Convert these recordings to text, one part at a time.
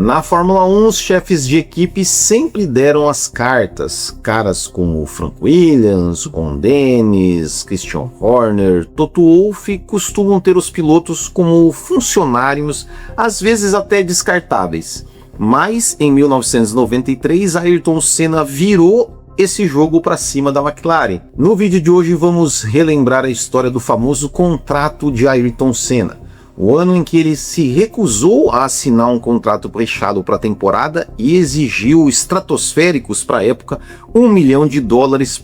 Na Fórmula 1, os chefes de equipe sempre deram as cartas. Caras como Frank Williams, Ron Dennis, Christian Horner, Toto Wolff costumam ter os pilotos como funcionários, às vezes até descartáveis. Mas em 1993, Ayrton Senna virou esse jogo para cima da McLaren. No vídeo de hoje vamos relembrar a história do famoso contrato de Ayrton Senna, o ano em que ele se recusou a assinar um contrato fechado para a temporada e exigiu estratosféricos para a época $1 milhão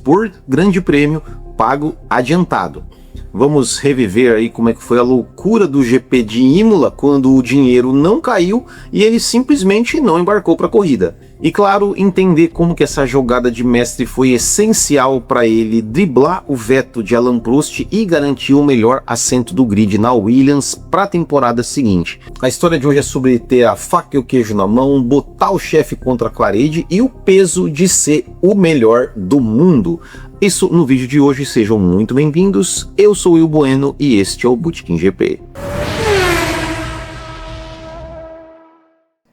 por grande prêmio pago adiantado. Vamos reviver aí como é que foi a loucura do GP de Imola quando o dinheiro não caiu e ele simplesmente não embarcou para a corrida. E claro, entender como que essa jogada de mestre foi essencial para ele driblar o veto de Alain Prost e garantir o melhor assento do grid na Williams para a temporada seguinte. A história de hoje é sobre ter a faca e o queijo na mão, botar o chefe contra a Clareide e o peso de ser o melhor do mundo. Isso no vídeo de hoje, sejam muito bem-vindos, eu sou o Will Bueno e este é o Botequim GP.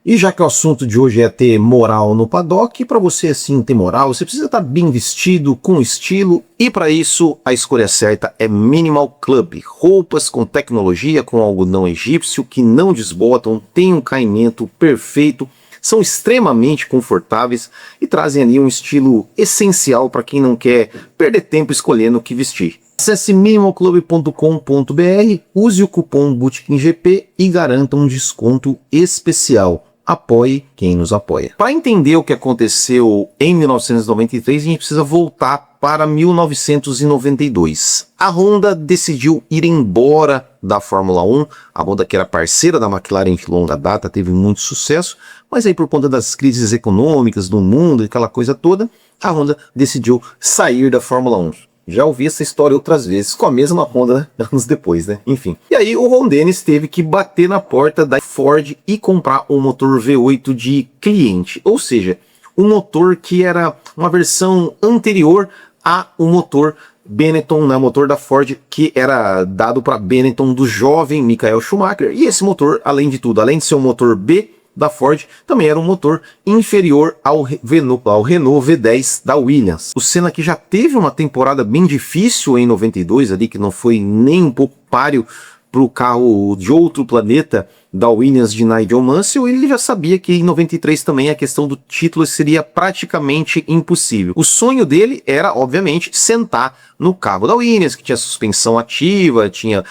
E já que o assunto de hoje é ter moral no paddock, para você assim ter moral, você precisa estar bem vestido, com estilo, e para isso a escolha certa é Minimal Club. Roupas com tecnologia, com algodão egípcio, que não desbotam, tem um caimento perfeito, são extremamente confortáveis e trazem ali um estilo essencial para quem não quer perder tempo escolhendo o que vestir. Acesse minimalclub.com.br, use o cupom BOTEQUIMGP e garanta um desconto especial. Apoie quem nos apoia. Para entender o que aconteceu em 1993, a gente precisa voltar para 1992. A Honda decidiu ir embora da Fórmula 1, a Honda que era parceira da McLaren de longa data, teve muito sucesso, mas aí por conta das crises econômicas do mundo e aquela coisa toda, a Honda decidiu sair da Fórmula 1. Já ouvi essa história outras vezes, com a mesma Honda, né? Anos depois, né? Enfim. E aí o Ron Dennis teve que bater na porta da Ford e comprar um motor V8 de cliente. Ou seja, um motor que era uma versão anterior a um motor Benetton, né? Motor da Ford que era dado para Benetton do jovem Michael Schumacher. E esse motor, além de tudo, além de ser um motor B da Ford, também era um motor inferior ao Renault V10 da Williams. O Senna, que já teve uma temporada bem difícil em 92 ali, que não foi nem um pouco páreo para o carro de outro planeta da Williams de Nigel Mansell, ele já sabia que em 93 também a questão do título seria praticamente impossível. O sonho dele era, obviamente, sentar no carro da Williams, que tinha suspensão ativa, tinha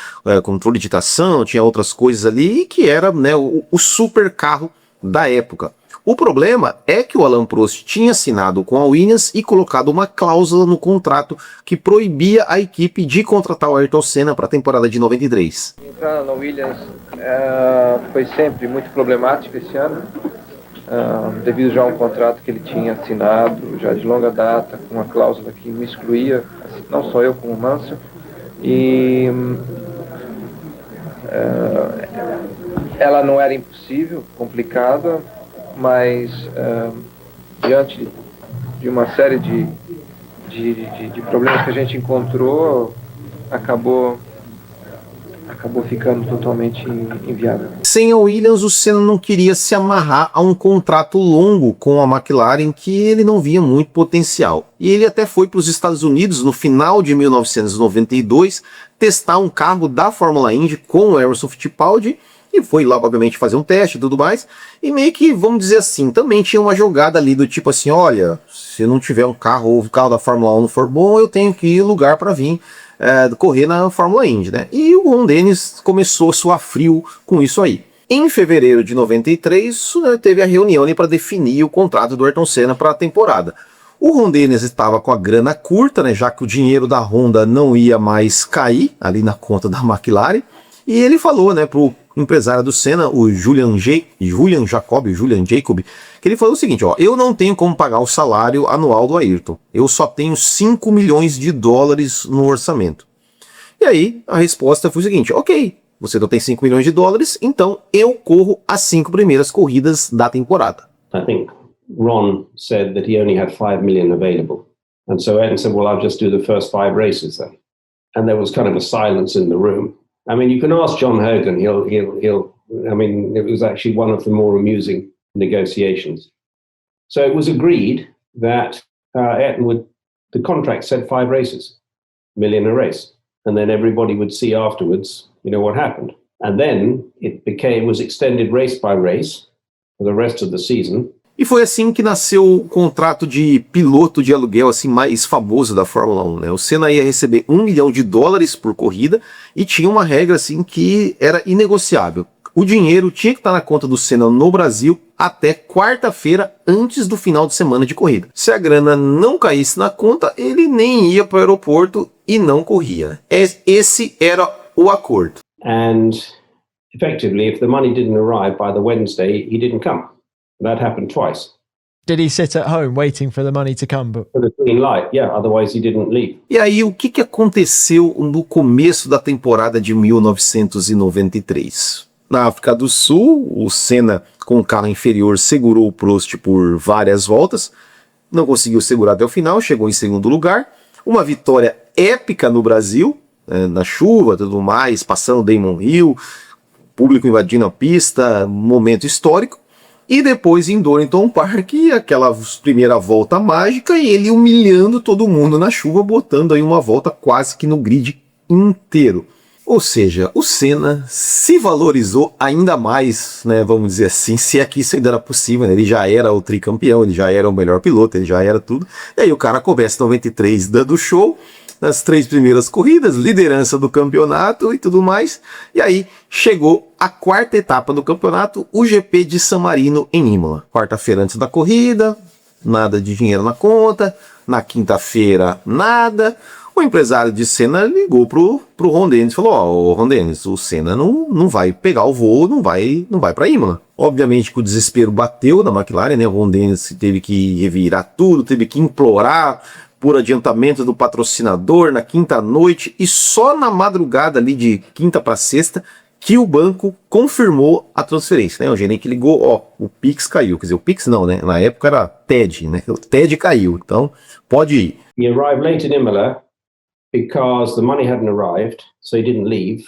controle de tração, tinha outras coisas ali, que era, né, o super carro da época. O problema é que o Alain Prost tinha assinado com a Williams e colocado uma cláusula no contrato que proibia a equipe de contratar o Ayrton Senna para a temporada de 93. Entrar na Williams foi sempre muito problemático esse ano, devido já a um contrato que ele tinha assinado já de longa data, com uma cláusula que me excluía, não só eu como o Mansell, e ela não era impossível, complicada, mas diante de uma série de problemas que a gente encontrou, acabou ficando totalmente inviável. Sem a Williams, o Senna não queria se amarrar a um contrato longo com a McLaren, que ele não via muito potencial. E ele até foi para os Estados Unidos no final de 1992 testar um carro da Fórmula Indy com o Emerson Fittipaldi, e foi lá, obviamente, fazer um teste e tudo mais, e meio que, vamos dizer assim, também tinha uma jogada ali do tipo assim, olha, se não tiver um carro ou o carro da Fórmula 1 não for bom, eu tenho que ir lugar para vir correr na Fórmula Indy, né? E o Ron Dennis começou a suar frio com isso aí. Em fevereiro de 93, né, teve a reunião para definir o contrato do Ayrton Senna para a temporada. O Ron Dennis estava com a grana curta, né, já que o dinheiro da Honda não ia mais cair ali na conta da McLaren, e ele falou, né, pro empresário do Senna, o Julian Jacob, que ele falou o seguinte, ó, eu não tenho como pagar o salário anual do Ayrton, eu só tenho $5 milhões no orçamento. E aí a resposta foi o seguinte, ok, você não tem $5 milhões, então eu corro as 5 primeiras corridas da temporada. I think Ron said that he only had 5 million available. And so Ayrton said, well, I'll just do the first 5 races then. And there was kind of a silence in the room. I mean, you can ask John Hogan, he'll I mean, it was actually one of the more amusing negotiations. So it was agreed that Ayrton would, the contract said 5 races, $1 million a race. And then everybody would see afterwards, what happened. And then it was extended race by race for the rest of the season. E foi assim que nasceu o contrato de piloto de aluguel assim mais famoso da Fórmula 1, né? O Senna ia receber $1 milhão por corrida e tinha uma regra assim que era inegociável. O dinheiro tinha que estar na conta do Senna no Brasil até quarta-feira antes do final de semana de corrida. Se a grana não caísse na conta, ele nem ia para o aeroporto e não corria. Esse era o acordo. And effectively, if the money didn't arrive by the Wednesday, he didn't come. That happened twice. Did he sit at home waiting for the money to come? For the green light, yeah, otherwise he didn't leave. E aí, o que aconteceu no começo da temporada de 1993? Na África do Sul, o Senna, com o carro inferior, segurou o Prost por várias voltas, não conseguiu segurar até o final, chegou em segundo lugar. Uma vitória épica no Brasil, na chuva, tudo mais, passando o Damon Hill, público invadindo a pista, momento histórico. E depois em Donington Park, aquela primeira volta mágica e ele humilhando todo mundo na chuva, botando aí uma volta quase que no grid inteiro. Ou seja, o Senna se valorizou ainda mais, né, vamos dizer assim, se é que isso ainda era possível, né? Ele já era o tricampeão, ele já era o melhor piloto, ele já era tudo. E aí o cara começa em 93 dando show, nas 3 primeiras corridas, liderança do campeonato e tudo mais. E aí chegou a 4ª etapa do campeonato, o GP de San Marino em Imola. Quarta-feira antes da corrida, nada de dinheiro na conta. Na quinta-feira, nada. O empresário de Senna ligou pro Ron Dennis e falou: ó, Ron Dennis, o Senna não vai pegar o voo, não vai para Imola. Obviamente que o desespero bateu na McLaren, né? O Ron Dennis teve que revirar tudo, teve que implorar por adiantamento do patrocinador na quinta noite, e só na madrugada ali de quinta para sexta que o banco confirmou a transferência, né? O gerente ligou, ó, o Pix caiu, quer dizer, o Pix não, né? Na época era TED, né? O TED caiu, então pode ir. He arrived late in Imola because the money hadn't arrived, so he didn't leave.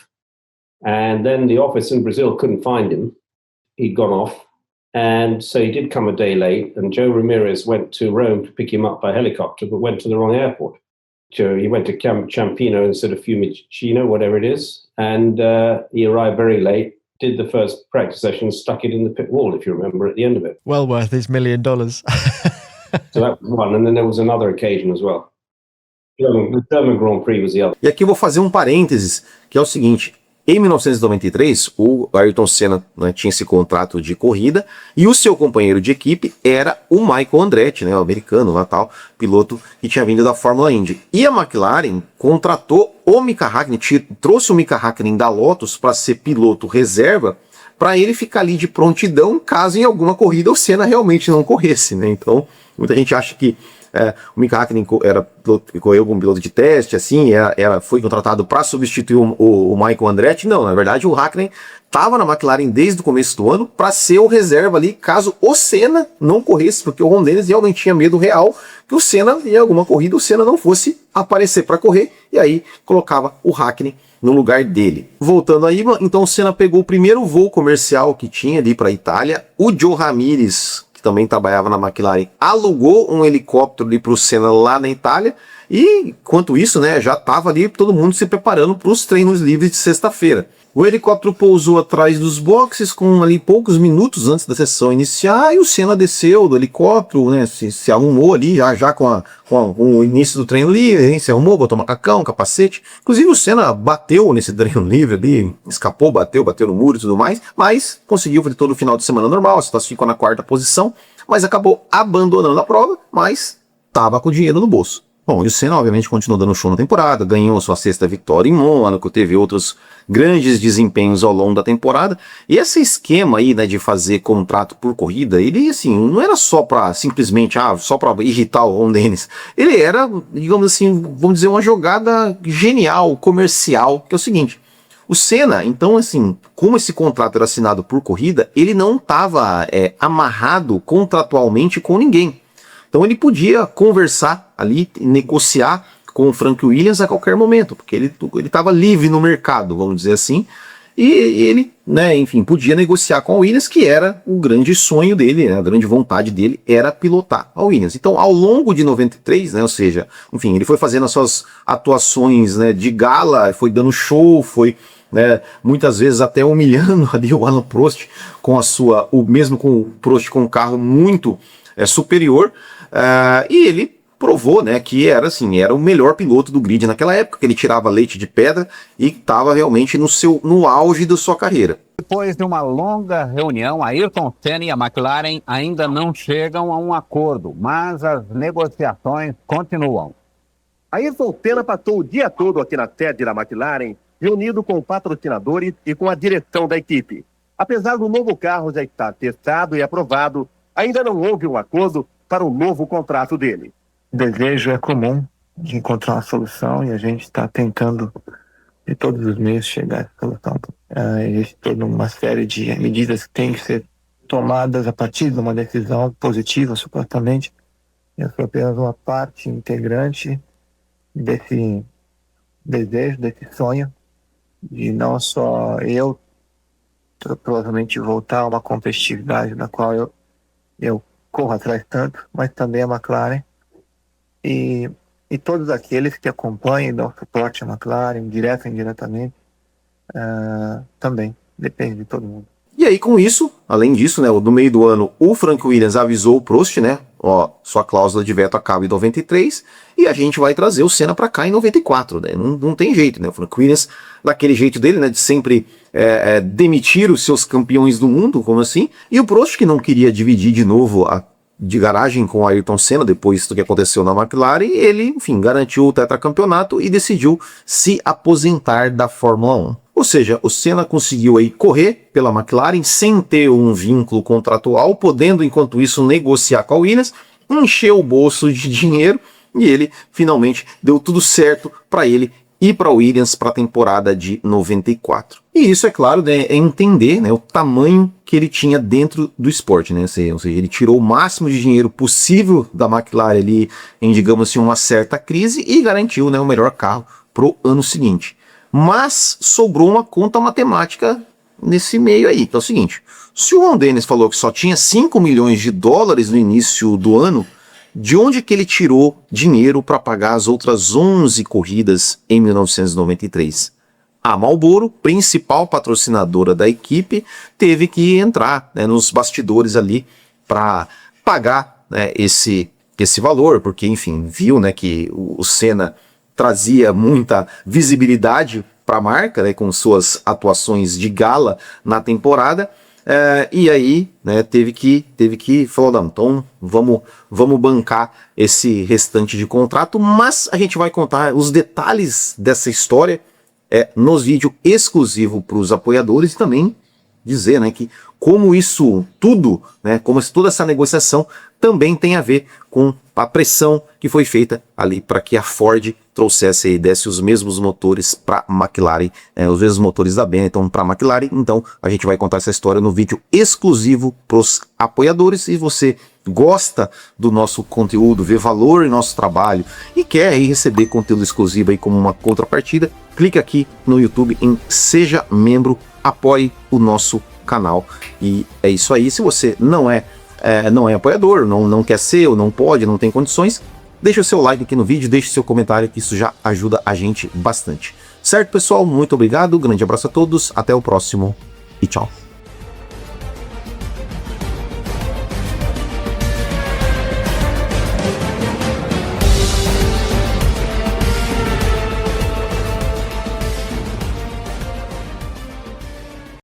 And then the office in Brazil couldn't find him. He'd gone off. And so he did come a day late, and Joe Ramirez went to Rome to pick him up by helicopter, but went to the wrong airport. So he went to Ciampino instead of Fiumicino, whatever it is, and he arrived very late, did the first practice session, stuck it in the pit wall, if you remember, at the end of it. Well worth his $1 million. So that was one, and then there was another occasion as well. The German Grand Prix was the other. E aqui eu vou fazer um parênteses, que é o seguinte: em 1993, o Ayrton Senna, né, tinha esse contrato de corrida, e o seu companheiro de equipe era o Michael Andretti, né, o americano lá tal, piloto que tinha vindo da Fórmula Indy. E a McLaren contratou o Mika Hakkinen, trouxe o Mika Hakkinen da Lotus para ser piloto reserva, para ele ficar ali de prontidão caso em alguma corrida o Senna realmente não corresse, né? Então, muita gente acha que o Mika Hakkinen correu como piloto de teste, assim, foi contratado para substituir o Michael Andretti. Não, na verdade o Hakkinen estava na McLaren desde o começo do ano para ser o reserva ali, caso o Senna não corresse, porque o Ron Dennis realmente tinha medo real que o Senna, em alguma corrida, o Senna não fosse aparecer para correr, e aí colocava o Hakkinen no lugar dele. Voltando aí, então o Senna pegou o primeiro voo comercial que tinha ali para a Itália. O Joe Ramirez, que também trabalhava na McLaren, alugou um helicóptero ali para o Senna lá na Itália, e enquanto isso, né, já estava ali todo mundo se preparando para os treinos livres de sexta-feira. O helicóptero pousou atrás dos boxes com ali poucos minutos antes da sessão iniciar, e o Senna desceu do helicóptero, né, se arrumou ali já com o início do treino livre, se arrumou, botou macacão, capacete. Inclusive o Senna bateu nesse treino livre ali, escapou, bateu no muro e tudo mais, mas conseguiu fazer todo o final de semana normal, se classificou na 4ª posição, mas acabou abandonando a prova, mas estava com dinheiro no bolso. Bom, e o Senna obviamente continuou dando show na temporada, ganhou sua 6ª vitória em Mônaco, teve outros grandes desempenhos ao longo da temporada, e esse esquema aí, né, de fazer contrato por corrida, ele assim, não era só para simplesmente, só para irritar o Ron Dennis, ele era, digamos assim, vamos dizer, uma jogada genial, comercial, que é o seguinte: o Senna, então assim, como esse contrato era assinado por corrida, ele não estava amarrado contratualmente com ninguém. Então ele podia conversar ali, negociar com o Frank Williams a qualquer momento, porque ele estava livre no mercado, vamos dizer assim, e ele, né, enfim, podia negociar com a Williams, que era o grande sonho dele, né, a grande vontade dele era pilotar a Williams. Então, ao longo de 93, né, ou seja, enfim, ele foi fazendo as suas atuações, né, de gala, foi dando show, foi, né, muitas vezes até humilhando ali o Alan Prost com mesmo com o Prost com um carro muito superior, e ele provou, né, que era assim, era o melhor piloto do grid naquela época, que ele tirava leite de pedra e estava realmente no auge da sua carreira. Depois de uma longa reunião, Ayrton Senna e a McLaren ainda não chegam a um acordo, mas as negociações continuam. Ayrton Senna passou o dia todo aqui na sede da McLaren, reunido com patrocinadores e com a direção da equipe. Apesar do novo carro já estar testado e aprovado, ainda não houve um acordo para o novo contrato dele. O desejo é comum de encontrar uma solução e a gente está tentando de todos os meios chegar a essa solução. Existe toda uma série de medidas que têm que ser tomadas a partir de uma decisão positiva, supostamente. Eu sou apenas uma parte integrante desse desejo, desse sonho, de não só eu provavelmente voltar a uma competitividade na qual eu corro atrás tanto, mas também a McLaren. E todos aqueles que acompanham e dão suporte à McLaren, direto ou indiretamente, também depende de todo mundo. E aí, com isso, além disso, né, no meio do ano, o Frank Williams avisou o Prost, né, ó, sua cláusula de veto acaba em 93, e a gente vai trazer o Senna para cá em 94, né, não tem jeito, né, o Frank Williams, daquele jeito dele, né, de sempre demitir os seus campeões do mundo, como assim, e o Prost, que não queria dividir de novo de garagem com o Ayrton Senna, depois do que aconteceu na McLaren, ele, enfim, garantiu o tetracampeonato e decidiu se aposentar da Fórmula 1. Ou seja, o Senna conseguiu aí correr pela McLaren sem ter um vínculo contratual, podendo, enquanto isso, negociar com a Williams, encher o bolso de dinheiro, e ele finalmente deu tudo certo para ele e para a Williams para a temporada de 94. E isso, é claro, né, é entender, né, o tamanho que ele tinha dentro do esporte, né? Ou seja, ele tirou o máximo de dinheiro possível da McLaren ali em, digamos assim, uma certa crise e garantiu, né, o melhor carro pro ano seguinte. Mas sobrou uma conta matemática nesse meio aí, que é o seguinte: se o Ron Dennis falou que só tinha 5 milhões de dólares no início do ano, de onde que ele tirou dinheiro para pagar as outras 11 corridas em 1993? A Marlboro, principal patrocinadora da equipe, teve que entrar, né, nos bastidores ali para pagar, né, esse valor, porque, enfim, viu, né, que o Senna trazia muita visibilidade para a marca, né, com suas atuações de gala na temporada. E aí, né, teve que falar, não, então vamos bancar esse restante de contrato, mas a gente vai contar os detalhes dessa história nos vídeos exclusivos para os apoiadores, e também dizer, né, que como isso tudo, né, como toda essa negociação também tem a ver com a pressão que foi feita ali para que a Ford trouxesse e desse os mesmos motores para a McLaren, os mesmos motores da Benetton para a McLaren. Então a gente vai contar essa história no vídeo exclusivo para os apoiadores. E você gosta do nosso conteúdo, vê valor em nosso trabalho e quer aí receber conteúdo exclusivo aí como uma contrapartida, clica aqui no YouTube em Seja Membro, apoie o nosso canal. E é isso aí. Se você não é apoiador, não quer ser, ou não pode, não tem condições, deixa o seu like aqui no vídeo, deixa o seu comentário, que isso já ajuda a gente bastante. Certo, pessoal? Muito obrigado, grande abraço a todos, até o próximo e tchau.